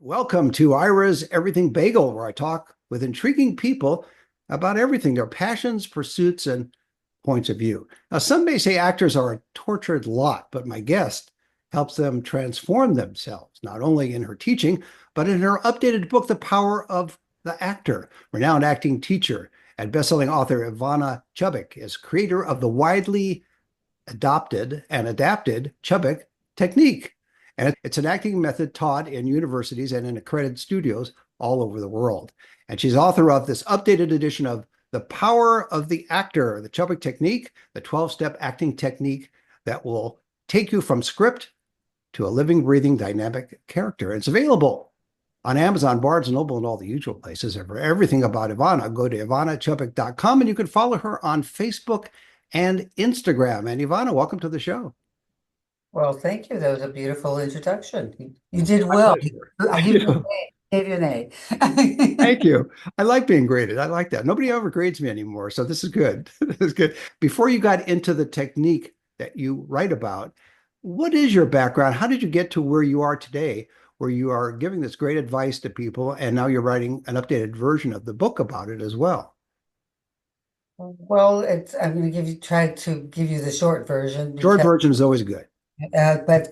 Welcome to Ira's Everything Bagel, where I talk with intriguing people about everything, their passions, pursuits, and points of view. Now, some may say actors are a tortured lot, but my guest helps them transform themselves, not only in her teaching, but in her updated book, The Power of the Actor. Renowned acting teacher and bestselling author Ivana Chubbuck is creator of the widely adopted and adapted Chubbuck Technique. And it's an acting method taught in universities and in accredited studios all over the world. And she's author of this updated edition of The Power of the Actor, the Chubbuck Technique, the 12-step acting technique that will take you from script to a living, breathing, dynamic character. It's available on Amazon, Barnes & Noble, and all the usual places. For everything about Ivana, go to ivanachubbuck.com, and you can follow her on Facebook and Instagram. And Ivana, welcome to the show. Well, thank you. That was a beautiful introduction. You did My well. pleasure. I'll I give you an do. A. Give you an Thank A. you. I like being graded. I like that. Nobody ever grades me anymore. So this is good. This is good. Before you got into the technique that you write about, what is your background? How did you get to where you are today, where you are giving this great advice to people, and now you're writing an updated version of the book about it as well? Well, I'm going to try to give you the short version Short because, version is always good. but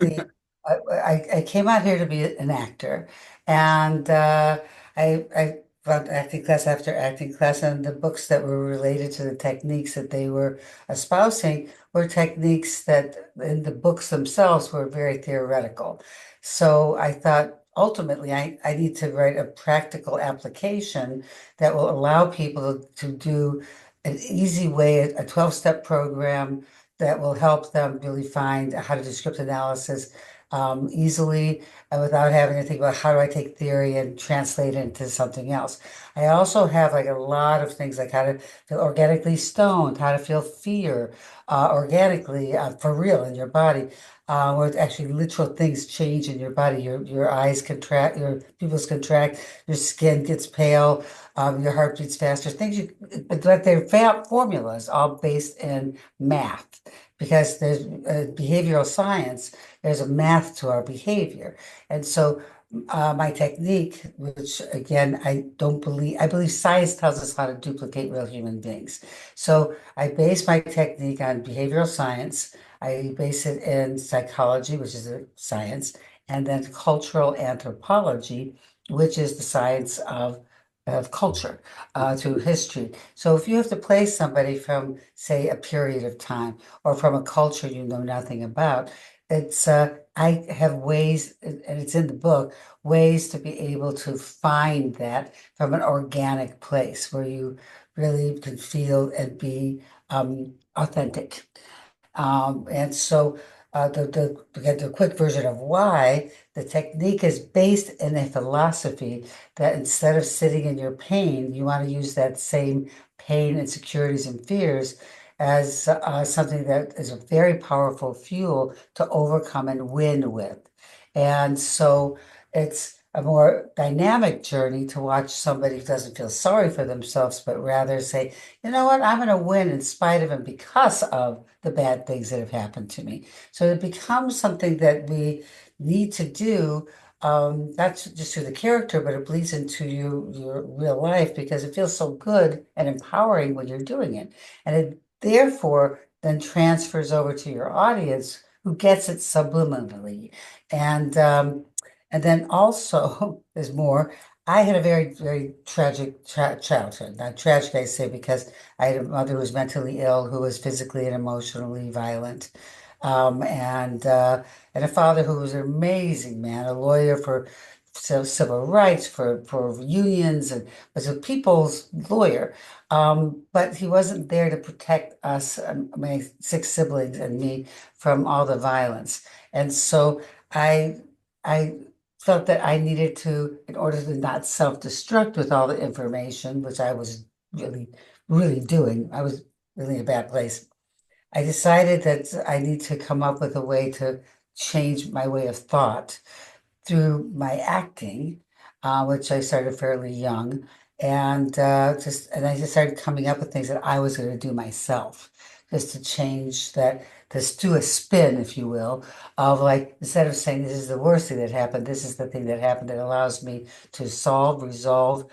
I came out here to be an actor, and I found acting class after acting class, and the books that were related to the techniques that they were espousing were techniques that in the books themselves were very theoretical. So I thought ultimately I need to write a practical application that will allow people to do an easy way, a 12-step program that will help them really find how to do script analysis easily and without having to think about how do I take theory and translate it into something else. I also have like a lot of things like how to feel organically stoned, how to feel fear organically for real in your body. Where actually literal things change in your body. Your eyes contract, your pupils contract, your skin gets pale, your heart beats faster. But they're formulas all based in math because there's behavioral science, there's a math to our behavior. And so my technique, which again, I believe science tells us how to duplicate real human beings. So I base my technique on behavioral science. I base it in psychology, which is a science, and then cultural anthropology, which is the science of culture through history. So if you have to place somebody from, say, a period of time or from a culture you know nothing about, it's I have ways, and it's in the book, ways to be able to find that from an organic place where you really can feel and be authentic. And so the quick version of why the technique is based in a philosophy that instead of sitting in your pain, you want to use that same pain, insecurities, and fears as something that is a very powerful fuel to overcome and win with. And so it's a more dynamic journey to watch somebody who doesn't feel sorry for themselves, but rather say, you know what, I'm going to win in spite of and because of the bad things that have happened to me. So it becomes something that we need to do, not just through the character, but it bleeds into your real life because it feels so good and empowering when you're doing it. And it therefore then transfers over to your audience who gets it subliminally. And and then also there's more. I had a very, very tragic childhood. Not tragic, I say, because I had a mother who was mentally ill, who was physically and emotionally violent, and a father who was an amazing man, a lawyer for civil rights, for unions, and was a people's lawyer. But he wasn't there to protect us, my six siblings and me, from all the violence. And so I I felt that I needed to, in order to not self-destruct with all the information, which I was really, really doing, I was really in a bad place. I decided that I need to come up with a way to change my way of thought through my acting, which I started fairly young, and I just started coming up with things that I was going to do myself, just to change this do a spin, if you will, of like instead of saying this is the worst thing that happened, this is the thing that happened that allows me to solve, resolve,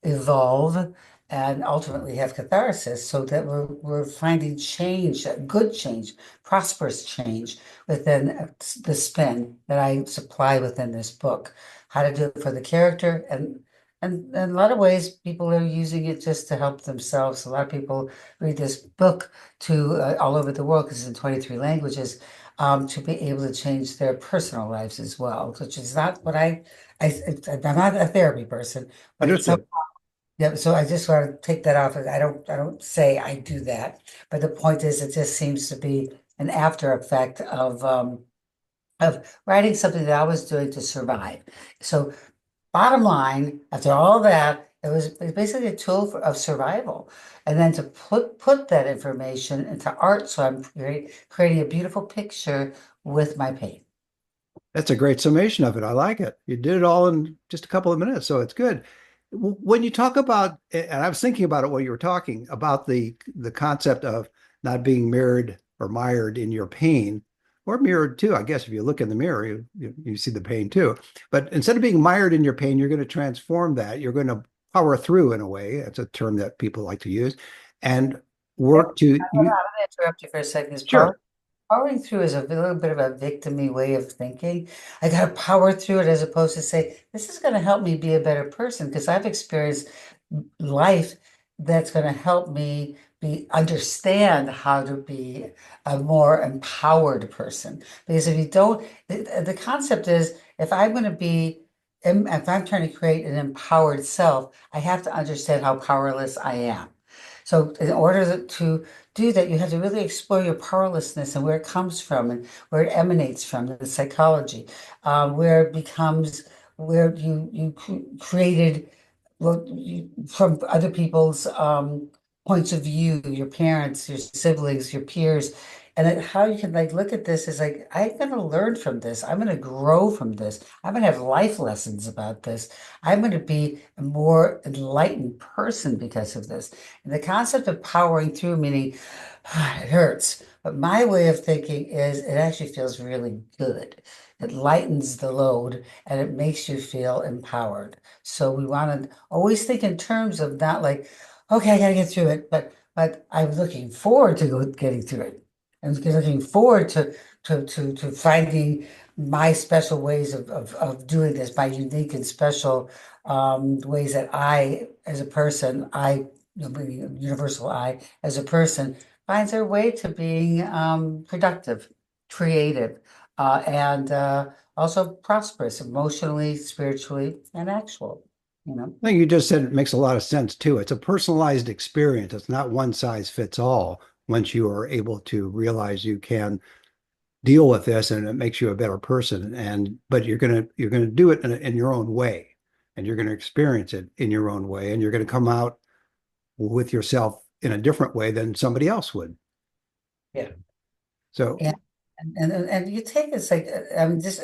evolve, and ultimately have catharsis so that we're finding change, good change, prosperous change within the spin that I supply within this book. How to do it for the character and in a lot of ways, people are using it just to help themselves. A lot of people read this book to all over the world because it's in 23 languages to be able to change their personal lives as well, which is not what I'm not a therapy person, but some Understood. yeah, so I just want to take that off. I don't say I do that, but the point is, it just seems to be an after effect of writing something that I was doing to survive. So, bottom line, after all that, it was basically a tool of survival, and then to put that information into art. So I'm creating a beautiful picture with my paint. That's a great summation of it. I like it. You did it all in just a couple of minutes, so it's good. When you talk about, and I was thinking about it while you were talking about the concept of not being mirrored or mired in your pain, or mirrored too. I guess if you look in the mirror, you see the pain too. But instead of being mired in your pain, you're going to transform that. You're going to power through in a way. That's a term that people like to use, and Yep. work to I'm you. gonna interrupt you for a second. Is Sure. powering through is a little bit of a victim-y way of thinking. I got to power through it as opposed to say, this is going to help me be a better person because I've experienced life that's going to help me understand how to be a more empowered person. Because if you don't, the concept is if I'm going to be, if I'm trying to create an empowered self, I have to understand how powerless I am. So in order to do that, you have to really explore your powerlessness and where it comes from and where it emanates from, the psychology, where it becomes where created well, from other people's points of view, your parents, your siblings, your peers, and then how you can like look at this is like I'm going to learn from this. I'm going to grow from this. I'm going to have life lessons about this. I'm going to be a more enlightened person because of this. And the concept of powering through, meaning it hurts. But my way of thinking is it actually feels really good. It lightens the load and it makes you feel empowered. So we want to always think in terms of not like, okay, I got to get through it, but I'm looking forward to getting through it. I'm looking forward to finding my special ways of doing this, my unique and special ways that I, as a person, universal I, as a person, finds their way to being productive, creative, and also prosperous emotionally, spiritually, and actual, you know. I think you just said it makes a lot of sense too. It's a personalized experience. It's not one size fits all once you are able to realize you can deal with this and it makes you a better person. And but you're gonna do it in your own way and you're gonna experience it in your own way and you're gonna come out with yourself in a different way than somebody else would. Yeah. So Yeah. And you take it's like I mean just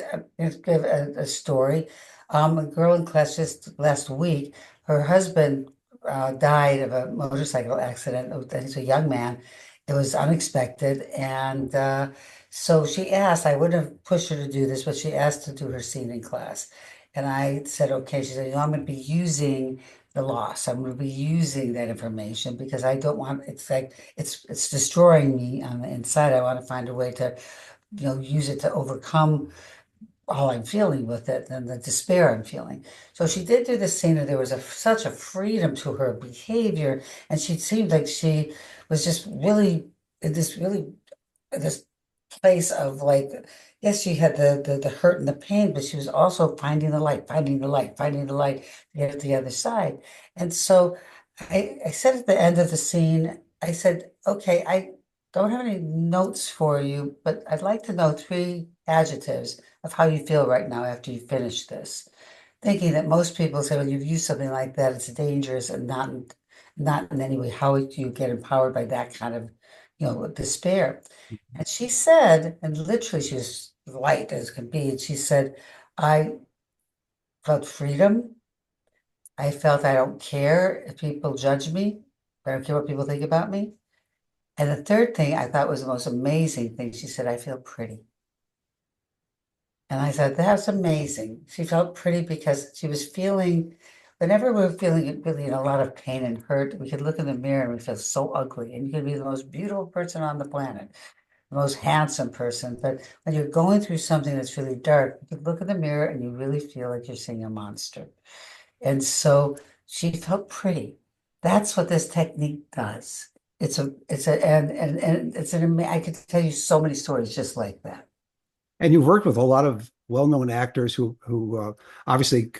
give a story. A girl in class just last week, her husband died of a motorcycle accident. He's a young man. It was unexpected, and so she asked. I wouldn't have pushed her to do this, but she asked to do her scene in class, and I said, "Okay." She said, "You know, I'm going to be using the loss. I'm going to be using that information because I don't want. It's like it's destroying me on the inside. I want to find a way to." Use it to overcome all I'm feeling with it and the despair I'm feeling. So she did do this scene, and there was such a freedom to her behavior, and she seemed like she was just really in this place of like, yes, she had the hurt and the pain, but she was also finding the light, finding the light, finding the light to get to the other side. And so I said at the end of the scene, I said, okay, I don't have any notes for you, but I'd like to know three adjectives of how you feel right now after you finish this. Thinking that most people say when you've used something like that, it's dangerous and not in any way. How do you get empowered by that kind of, despair? And she said, and literally she was light as can be, and she said, I felt freedom. I felt I don't care if people judge me. I don't care what people think about me. And the third thing I thought was the most amazing thing, she said, I feel pretty. And I thought, that's amazing. She felt pretty because she was feeling, whenever we were feeling really in a lot of pain and hurt, we could look in the mirror and we feel so ugly. And you could be the most beautiful person on the planet, the most handsome person. But when you're going through something that's really dark, you could look in the mirror and you really feel like you're seeing a monster. And so she felt pretty. That's what this technique does. And it's I could tell you so many stories just like that. And you've worked with a lot of well-known actors who obviously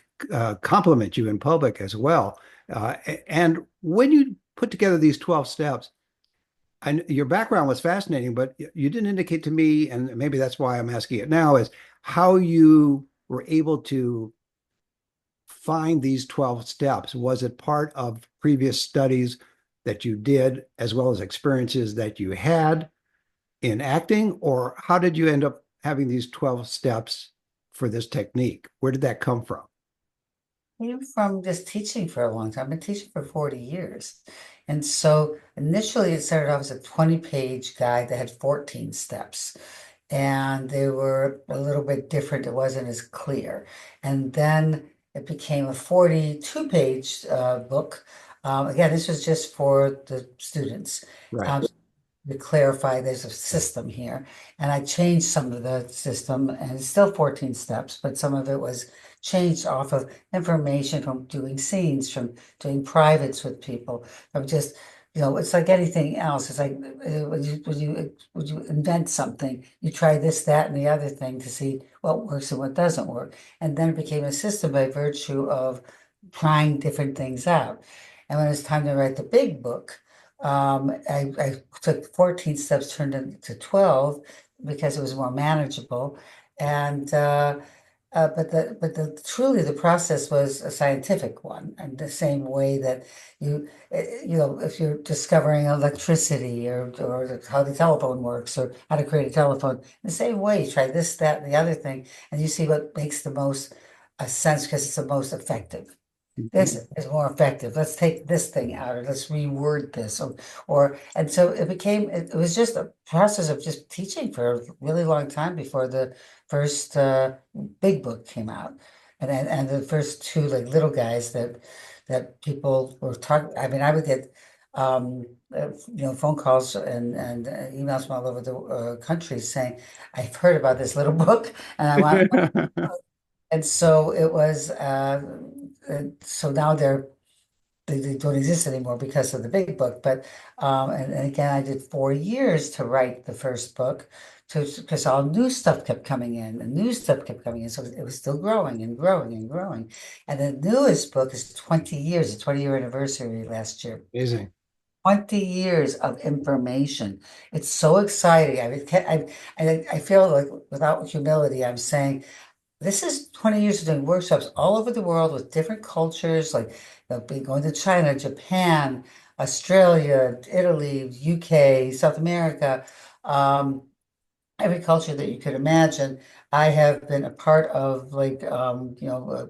compliment you in public as well. And when you put together these 12 steps, and your background was fascinating, but you didn't indicate to me, and maybe that's why I'm asking it now, is how you were able to find these 12 steps. Was it part of previous studies that you did, as well as experiences that you had in acting, or how did you end up having these 12 steps for this technique? Where did that come from? Came from just teaching for a long time. I've been teaching for 40 years. And so initially it started off as a 20-page guide that had 14 steps. And they were a little bit different. It wasn't as clear. And then it became a 42-page book. Again, this was just for the students. Right. Um, to clarify there's a system here. And I changed some of the system, and it's still 14 steps, but some of it was changed off of information from doing scenes, from doing privates with people, from just, it's like anything else. It's like when you invent something, you try this, that, and the other thing to see what works and what doesn't work. And then it became a system by virtue of trying different things out. And when it was time to write the big book, I took 14 steps, turned it into 12 because it was more manageable. And but the truly the process was a scientific one, and the same way that if you're discovering electricity or how the telephone works or how to create a telephone, the same way you try this, that, and the other thing, and you see what makes the most sense because it's the most effective. Mhm. This is more effective. Let's take this thing out, or let's reword this, and so it was just a process of just teaching for a really long time before the first big book came out, and the first two like little guys that people were talking. I mean, I would get phone calls and emails from all over the country saying, "I've heard about this little book, and I want." And so it was, so now they don't exist anymore because of the big book. But, and again, I did 4 years to write the first book because all new stuff kept coming in and new stuff kept coming in. So it was still growing and growing and growing. And the newest book is 20 years, a 20-year anniversary last year. Amazing. 20 years of information. It's so exciting. I mean, I feel like without humility, I'm saying, this is 20 years of doing workshops all over the world with different cultures, like going to China, Japan, Australia, Italy, UK, South America. Um, every culture that you could imagine. I have been a part of like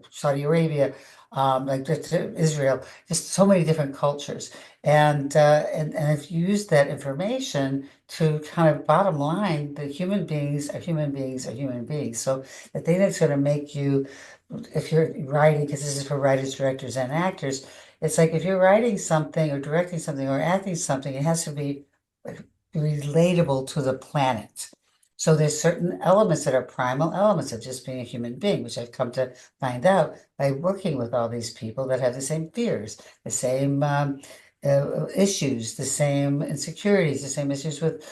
Saudi Arabia, like just Israel, just so many different cultures. And I've used that information to kind of bottom line that human beings are human beings are human beings. So the thing that's going to make you, if you're writing, because this is for writers, directors, and actors, it's like if you're writing something or directing something or acting something, it has to be relatable to the planet. So there's certain elements that are primal elements of just being a human being, which I've come to find out by working with all these people that have the same fears, the same issues, the same insecurities, the same issues with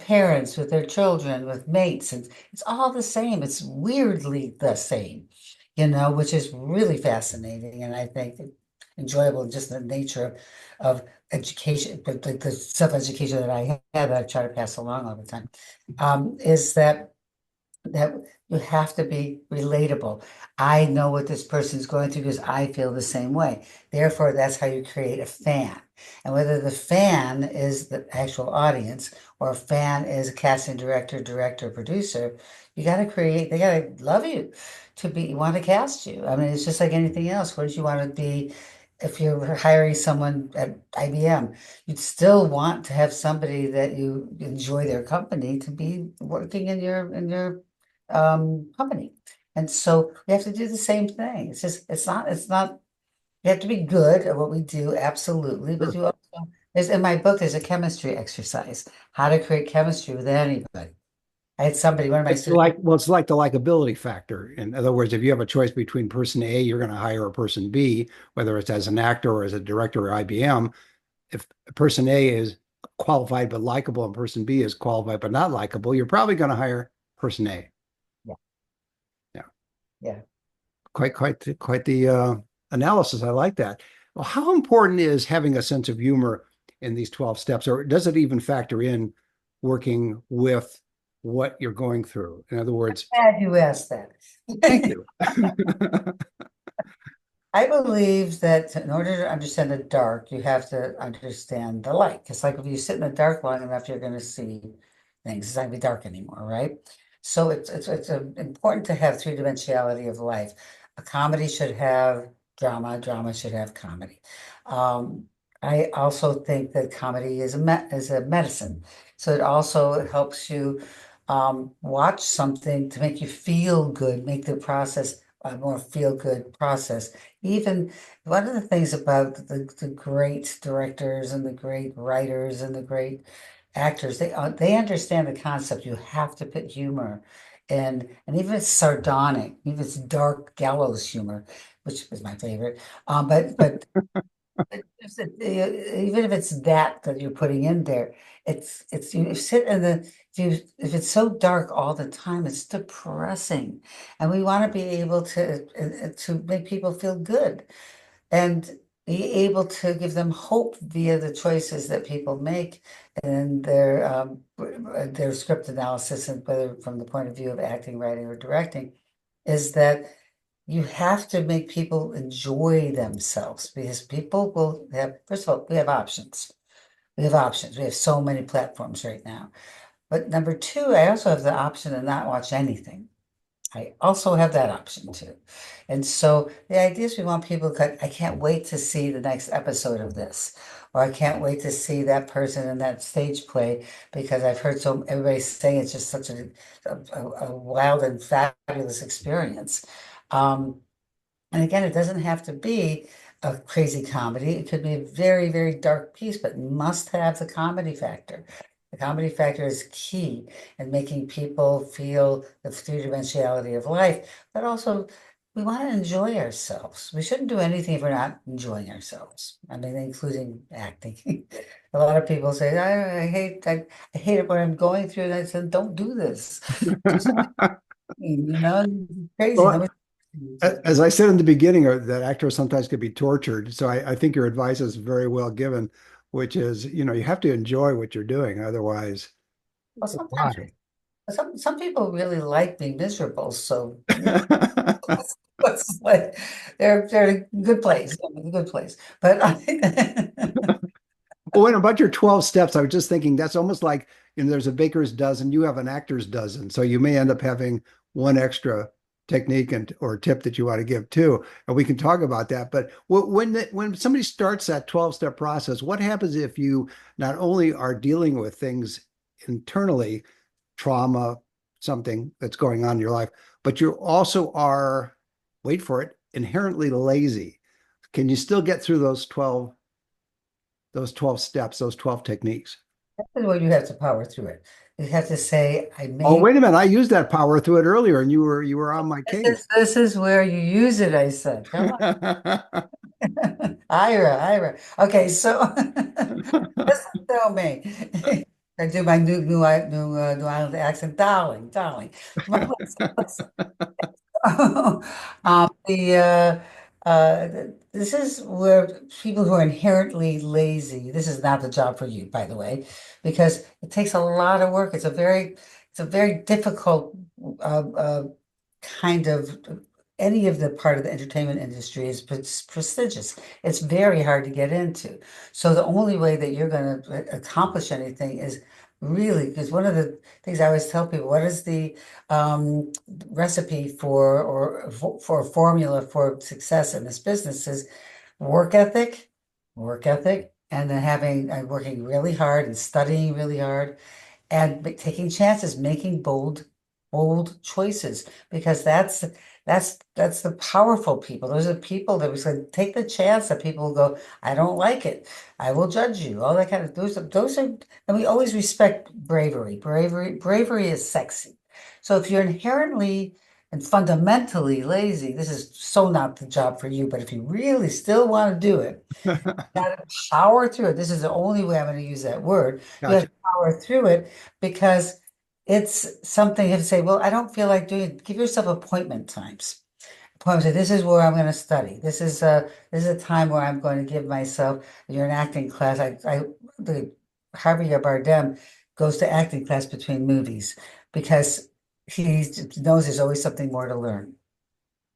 parents, with their children, with mates, and it's all the same. It's weirdly the same, which is really fascinating, and I think enjoyable, just the nature of education, but like the self-education that I have, that I try to pass along all the time, is that you have to be relatable. I know what this person's going through because I feel the same way. Therefore, that's how you create a fan. And whether the fan is the actual audience or a fan is a casting director, producer, they got to love you to want to cast you. I mean, it's just like anything else. Wouldn't you want to be if you're hiring someone at IBM, you'd still want to have somebody that you enjoy their company to be working in your company. And so we have to do the same thing. It's not you have to be good at what we do, absolutely, but Sure. you also there's in my book there's a chemistry exercise, how to create chemistry with anybody. I had somebody, one of my It's students, like, well, it's like the likability factor. In other words, if you have a choice between person A, you're going to hire a person B, whether it's as an actor or as a director or IBM. If person A is qualified but likable and person B is qualified but not likable, you're probably going to hire person A. yeah, Yeah, yeah. quite the analysis. I like that. Well, how important is having a sense of humor in these 12 steps, or does it even factor in working with what you're going through? In other words, Glad you asked that. thank you. I believe that in order to understand the dark, you have to understand the light. It's like if you sit in the dark long enough, you're going to see things. It's not going to be dark anymore, right? So it's important to have three-dimensionality of life. A comedy should have drama, drama should have comedy. Um, I also think that comedy is a medicine. So it also helps you watch something to make you feel good, make the process a more feel-good process. Even one of the things about the great directors and the great writers and the great actors, they understand the concept. You have to put humor in, and even if it's sardonic, even if it's dark gallows humor, which is my favorite. But even if it's that you're putting in there, it's you sit in the if it's so dark all the time, it's depressing, and we want to be able to make people feel good and be able to give them hope via the choices that people make in their script analysis, and whether from the point of view of acting, writing, or directing, is that you have to make people enjoy themselves because people will have, first of all, we have options. We have options. We have so many platforms right now. But number two, I also have the option to not watch anything. I also have that option too. And so the idea is we want people to, I can't wait to see the next episode of this, or I can't wait to see that person in that stage play because I've heard so everybody say it's just such a wild and fabulous experience. Um, and again, it doesn't have to be a crazy comedy. It could be a very, very dark piece, but must have the comedy factor. The comedy factor is key in making people feel the three-dimensionality of life, but also we want to enjoy ourselves. We shouldn't do anything if we're not enjoying ourselves. I mean, including acting. A lot of people say, I hate it when I'm going through, and I said, don't do this. Just, crazy. Well, Nobody. as I said in the beginning, that actors sometimes could be tortured. So I think your advice is very well given, which is, you have to enjoy what you're doing. Otherwise, Well, sometimes why? some people really like being miserable, so it's like they're in a good place, a good place. But Well, wait, about your 12 steps, I was just thinking that's almost like, there's a baker's dozen, you have an actor's dozen. So you may end up having one extra technique and or tip that you want to give too. And we can talk about that. But when somebody starts that 12-step process, what happens if you not only are dealing with things internally, trauma, something that's going on in your life, but you also are, wait for it, inherently lazy? Can you still get through those 12 steps, those 12 techniques? that's where you have to power through it. You have to say, I Oh, may. wait a minute. I used that power through it earlier and you were on my case. This is where you use it. I said, come Ira. Okay, so listen to me. I do my New Island accent, darling. Listen. This is where people who are inherently lazy, this is not the job for you, by the way, because it takes a lot of work. It's a very difficult uh, kind of any of the part of the entertainment industry is prestigious. It's very hard to get into. So the only way that you're going to accomplish anything is really, because one of the things I always tell people, what is the recipe for or for a formula for success in this business is work ethic, work ethic, and then having working really hard and studying really hard and taking chances, making bold choices, because that's the powerful people. Those are the people that was like take the chance that people will go, I don't like it, I will judge you, all that kind of those are, and we always respect bravery. Bravery is sexy. So if you're inherently and fundamentally lazy, this is so not the job for you. But if you really still want to do it, got to power through it. This is the only way I'm going to use that word. You have Gotcha. to power through it because it's something you have to say, well, I don't feel like doing it. Give yourself appointment times. Appointment, say, this is where I'm going to study. This is a time where I'm going to give myself, you're in acting class. The Javier Bardem goes to acting class between movies because he knows there's always something more to learn.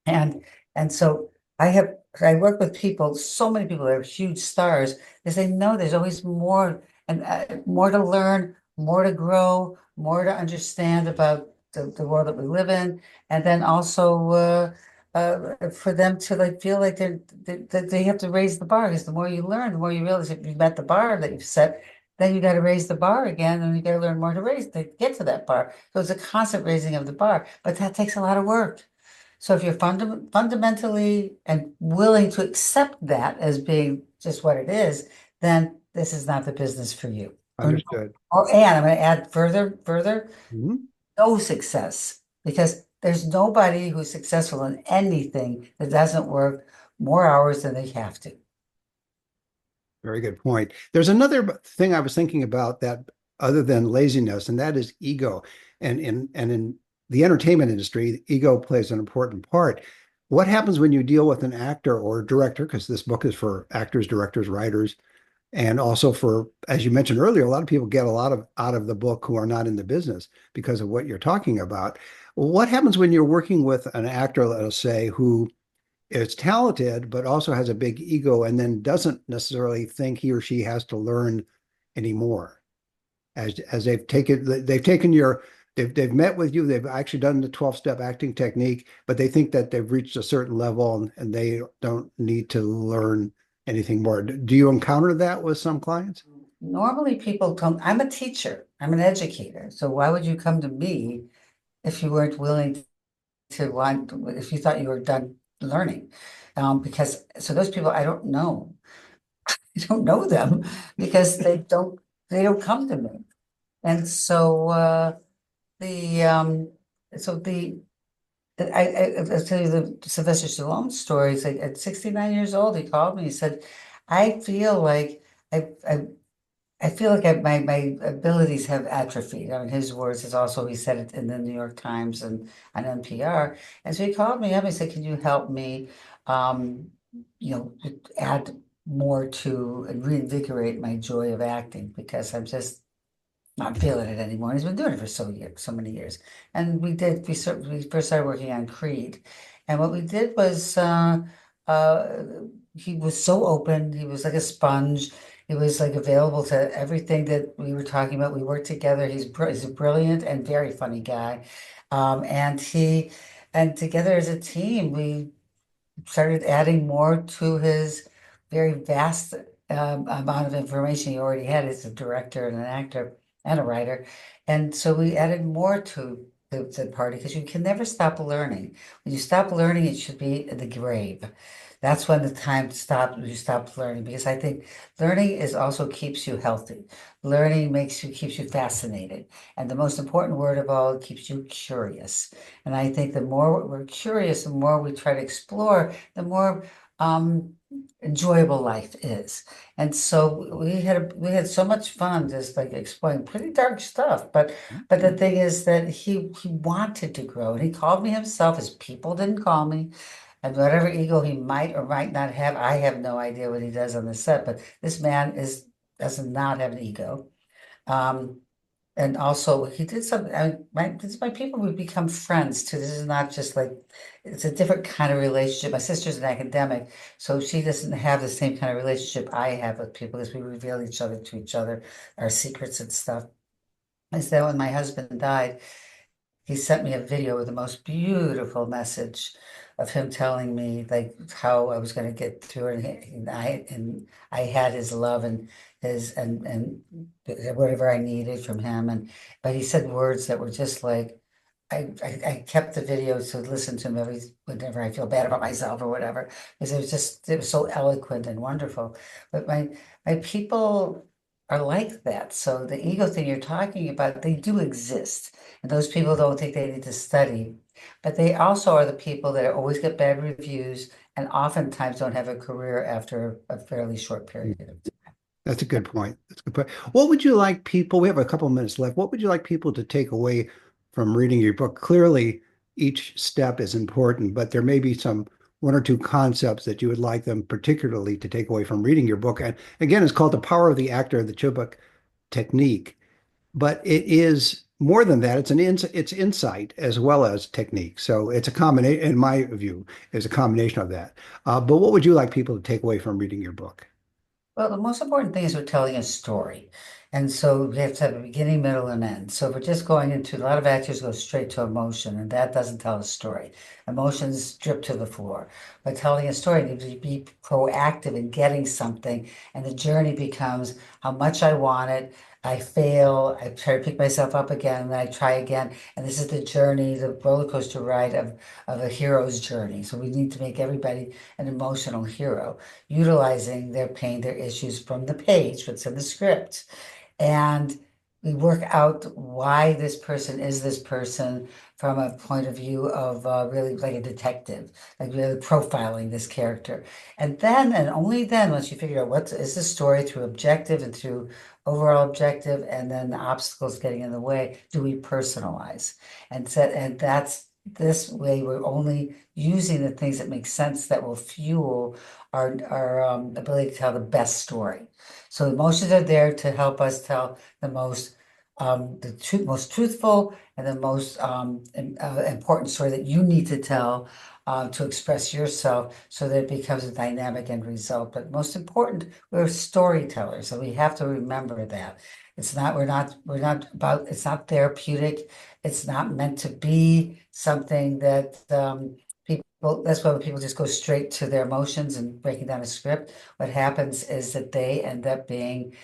And and so I work with people, so many people that are huge stars. They say, no, there's always more and more to learn, more to grow, more to understand about the world that we live in. And then also for them to like feel like that they have to raise the bar because the more you learn, the more you realize if you've met the bar that you've set, then you got to raise the bar again and you got to learn more to get to that bar. So it's a constant raising of the bar, but that takes a lot of work. So if you're fundamentally and willing to accept that as being just what it is, then this is not the business for you. Understood. And I'm going to add further, Mhm. no success, because there's nobody who's successful in anything that doesn't work more hours than they have to. Very good point. There's another thing I was thinking about that other than laziness, and that is ego. And in the entertainment industry, ego plays an important part. What happens when you deal with an actor or director? Because this book is for actors, directors, writers, and also for, as you mentioned earlier, a lot of people get a lot of out of the book who are not in the business because of what you're talking about. What happens when you're working with an actor, let us say, who is talented, but also has a big ego and then doesn't necessarily think he or she has to learn anymore. As they've taken your they've met with you, they've actually done the 12-step acting technique, but they think that they've reached a certain level and they don't need to learn anything more. Do you encounter that with some clients? Normally people come, I'm a teacher, I'm an educator. So why would you come to me if you weren't willing to want, if you thought you were done learning? Because so those people I don't know. I don't know them because they don't come to me. And so the so the I'll tell you the Sylvester Stallone story. It's like at 69 years old, he called me. He said, I feel like I I I feel like my abilities have atrophied. I mean, his words is also, he said it in the New York Times and on NPR. And so he called me up and said, can you help me, um, add more to and reinvigorate my joy of acting because I'm just not feeling it anymore. And he's been doing it for so many years. And we first started working on Creed. And what we did was, uh, he was so open. He was like a sponge. He was like available to everything that we were talking about. We worked together. He's a brilliant and very funny guy. And and together as a team, we started adding more to his very vast amount of information he already had as a director and an actor and a writer. And so we added more to the party because you can never stop learning. When you stop learning, it should be in the grave. That's when the time stops, you stop learning, because I think learning is also keeps you healthy. Learning keeps you fascinated. And the most important word of all, it keeps you curious. And I think the more we're curious, the more we try to explore, the more um, enjoyable life is. And so we had so much fun just like exploring pretty dark stuff. But the thing is that he wanted to grow, and he called me himself. His people didn't call me. And whatever ego he might or might not have, I have no idea what he does on the set. But this man does not have an ego. Um, and also, he did something. This is my people. We've become friends too. This is not just like, it's a different kind of relationship. My sister's an academic, so she doesn't have the same kind of relationship I have with people because we reveal each other to each other, our secrets and stuff. Is that when my husband died, he sent me a video with the most beautiful message of him telling me like how I was going to get through it. And I had his love and his and whatever I needed from him. And but he said words that were just like I kept the video to listen to him whenever I feel bad about myself or whatever, because it was so eloquent and wonderful. But my people are like that. So the ego thing you're talking about, they do exist. And those people don't think they need to study. But they also are the people that always get bad reviews and oftentimes don't have a career after a fairly short period of time. That's a good point. That's a good point. What would you like people, we have a couple of minutes left. What would you like people to take away from reading your book? Clearly, each step is important, but there may be some one or two concepts that you would like them particularly to take away from reading your book. And again, it's called The Power of the Actor, the Chubbuck Technique. But it is more than that. It's insight as well as technique. So it's a combination, in my view, is a combination of that. But what would you like people to take away from reading your book? Well, the most important thing is we're telling a story. And so we have to have a beginning, middle, and end. So if we're just going into, a lot of actors go straight to emotion, and that doesn't tell a story. Emotions drip to the floor. But telling a story, you need to be proactive in getting something, and the journey becomes how much I want it. I fail, I try to pick myself up again, and then I try again. And this is the journey, the roller coaster ride of a hero's journey. So we need to make everybody an emotional hero utilizing their pain, their issues from the page, what's in the script. And we work out why this person is this person from a point of view of really like a detective, like really profiling this character. And then, and only then, once you figure out what is the story through objective and through overall objective, and then the obstacles getting in the way, do we personalize? And that's this way we're only using the things that make sense that will fuel our ability to tell the best story. So emotions are there to help us tell the most truthful and the most important story that you need to tell to express yourself so that it becomes a dynamic end result. But most important, we're storytellers, so we have to remember that. We're not about, it's not therapeutic. It's not meant to be something that people, that's why people just go straight to their emotions and breaking down a script. What happens is that they end up being,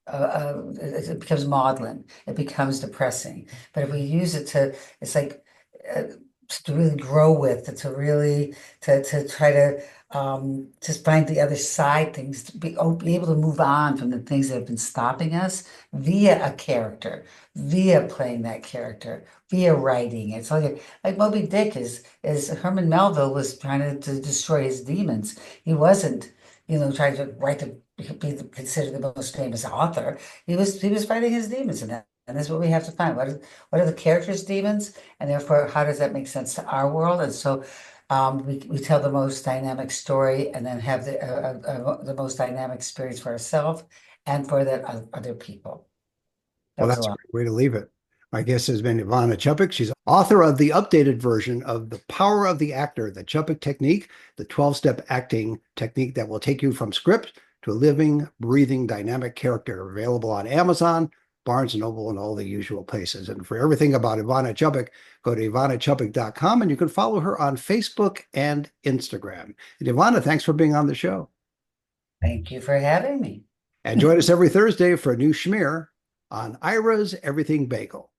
it becomes maudlin, it becomes depressing. But if we use it to, it's like uh, to really grow with, to really, to try to just find the other side things, to be able to move on from the things that have been stopping us via a character, via playing that character, via writing. It's like Moby Dick is Herman Melville was trying to destroy his demons. He wasn't, trying to write to be considered the most famous author. He was fighting his demons in that. And that's what we have to find. What are the characters' demons? And therefore, how does that make sense to our world? And so we tell the most dynamic story and then have the most dynamic experience for ourselves and for the other people. That Well, was a that's a lot. great way to leave it. My guest has been Ivana Chubbuck. She's author of the updated version of The Power of the Actor, the Chubbuck Technique, the 12-step acting technique that will take you from script to a living, breathing, dynamic character. Available on Amazon, Barnes& and Noble, and all the usual places. And for everything about Ivana Chubbuck, go to ivanachubbuck.com, and you can follow her on Facebook and Instagram. And Ivana, thanks for being on the show. Thank you for having me. And join us every Thursday for a new schmear on Ira's Everything Bagel.